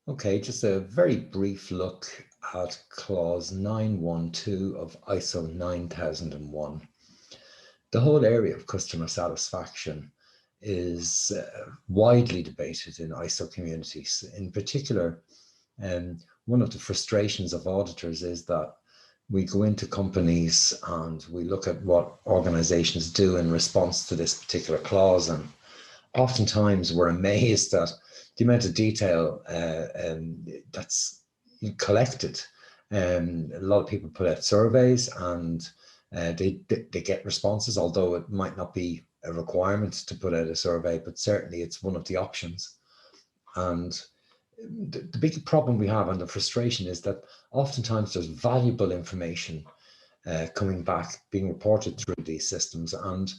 Okay, just a very brief look at clause 912 of ISO 9001. The whole area of customer satisfaction is widely debated in ISO communities. In particular, one of the frustrations of auditors is that we go into companies and we look at what organizations do in response to this particular clause, and oftentimes we're amazed at the amount of detail that's collected. A lot of people put out surveys and they get responses, although it might not be a requirement to put out a survey, but certainly it's one of the options. And the big problem we have and the frustration is that oftentimes there's valuable information coming back, being reported through these systems, and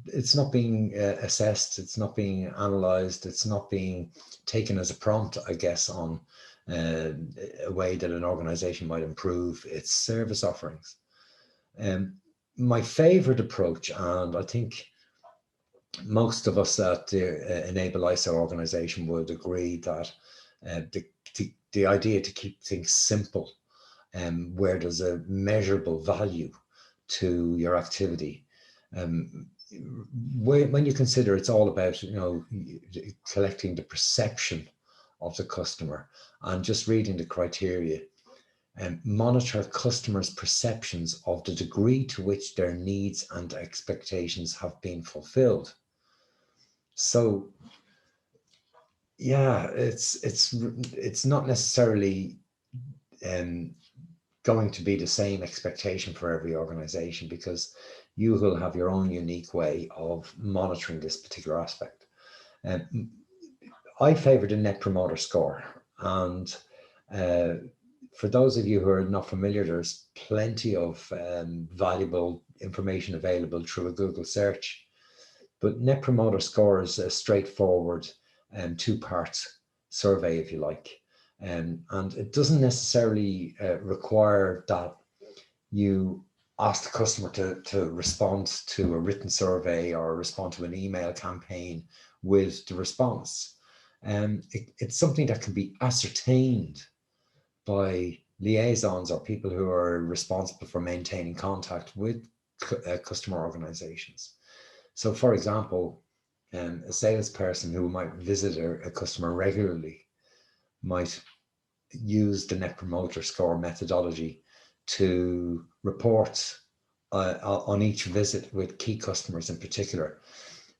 it's not being assessed, it's not being analyzed, it's not being taken as a prompt, I guess, on a way that an organization might improve its service offerings. My favorite approach, and I think most of us at the Enable ISO organization would agree that the idea to keep things simple, where there's a measurable value to your activity. When you consider it's all about, collecting the perception of the customer and just reading the criteria, and monitor customers' perceptions of the degree to which their needs and expectations have been fulfilled. So yeah, it's not necessarily going to be the same expectation for every organization, because you will have your own unique way of monitoring this particular aspect. I favor the Net Promoter Score, and uh, for those of you who are not familiar, there's plenty of valuable information available through a Google search. But Net Promoter Score is a straightforward two-part survey, if you like. And it doesn't necessarily require that you ask the customer to respond to a written survey or respond to an email campaign with the response. It's something that can be ascertained by liaisons or people who are responsible for maintaining contact with customer organizations. So, for example, a salesperson who might visit a customer regularly might use the Net Promoter Score methodology to report on each visit with key customers in particular.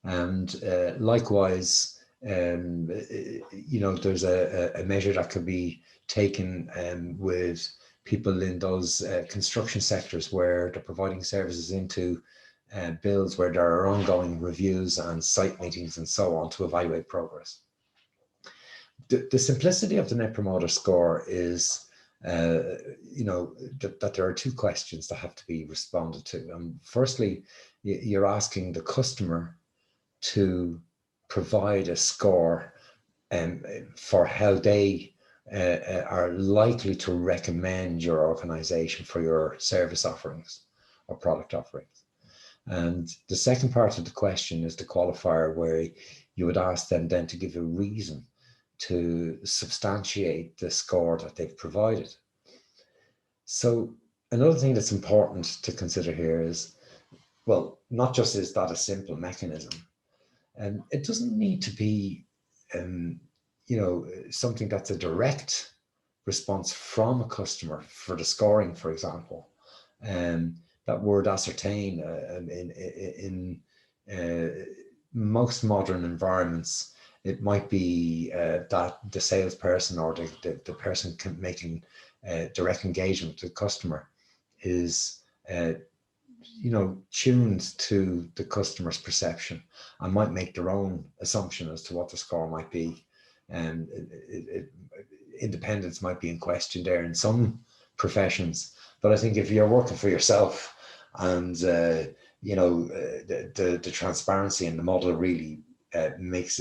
And likewise, there's a measure that could be taken with people in those construction sectors where they're providing services into builds where there are ongoing reviews and site meetings and so on to evaluate progress. The simplicity of the Net Promoter Score is, that there are two questions that have to be responded to. Firstly, you're asking the customer to provide a score for how they are likely to recommend your organization for your service offerings or product offerings. And the second part of the question is the qualifier, where you would ask them then to give a reason to substantiate the score that they've provided. So another thing that's important to consider here is, well, not just is that a simple mechanism, and it doesn't need to be, something that's a direct response from a customer for the scoring, for example. That word ascertain in most modern environments, it might be that the salesperson or the person making direct engagement with the customer is tuned to the customer's perception and might make their own assumption as to what the score might be. And independence might be in question there in some professions. But I think if you're working for yourself and the transparency in the model really makes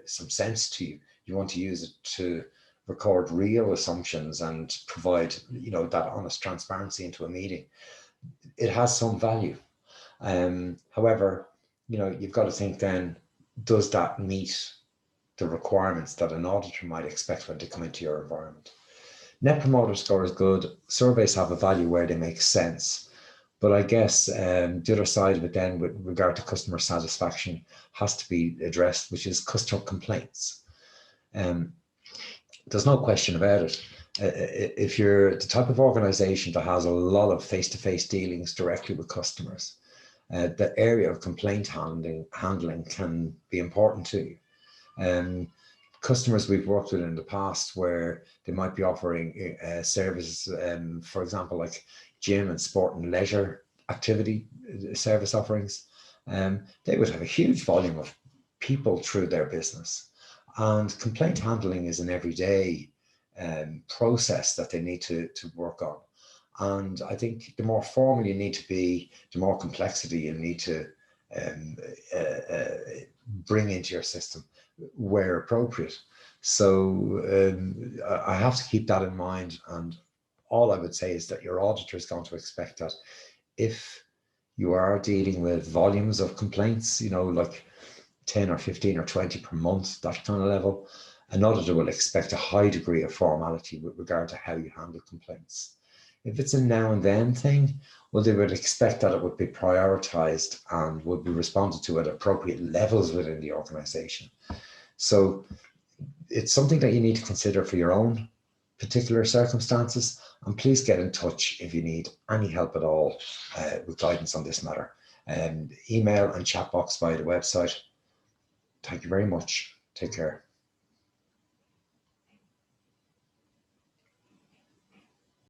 some sense to you, you want to use it to record real assumptions and provide that honest transparency into a meeting. It has some value. However, you've got to think then, does that meet the requirements that an auditor might expect when they come into your environment. Net Promoter Score is good. Surveys have a value where they make sense. But I guess the other side of it then with regard to customer satisfaction has to be addressed, which is customer complaints. There's no question about it. If you're the type of organization that has a lot of face-to-face dealings directly with customers, the area of complaint handling can be important to you. Customers we've worked with in the past where they might be offering services, for example, like gym and sport and leisure activity service offerings, they would have a huge volume of people through their business. And complaint handling is an everyday process that they need to work on. And I think the more formal you need to be, the more complexity you need to bring into your system where appropriate. So I have to keep that in mind. And all I would say is that your auditor is going to expect that if you are dealing with volumes of complaints, you know, like 10 or 15 or 20 per month, that kind of level, an auditor will expect a high degree of formality with regard to how you handle complaints. If it's a now and then thing, well, they would expect that it would be prioritized and would be responded to at appropriate levels within the organization. So it's something that you need to consider for your own particular circumstances. And please get in touch if you need any help at all with guidance on this matter. Email and chat box via the website. Thank you very much. Take care.